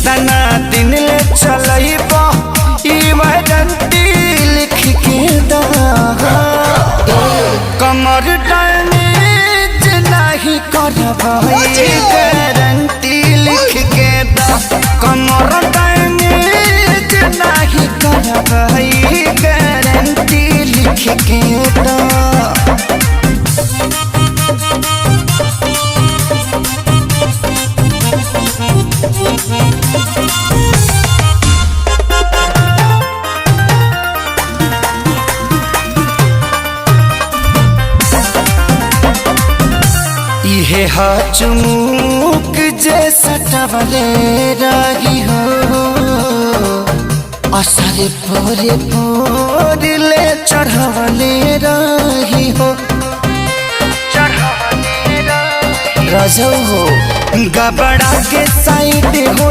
कितना दिन ले चलइबो ई वारंटी लिख के दा। कमर डैमेज नहीं करबई गारंटी लिख के दा। कमर डैमेज नहीं करबई गारंटी लिख के दा। इहे चुमुक जैसा टवले रही हो असरे पोरे पोरे ले चढ़वले रही हो। रजो हो गबड़ा के साइड हो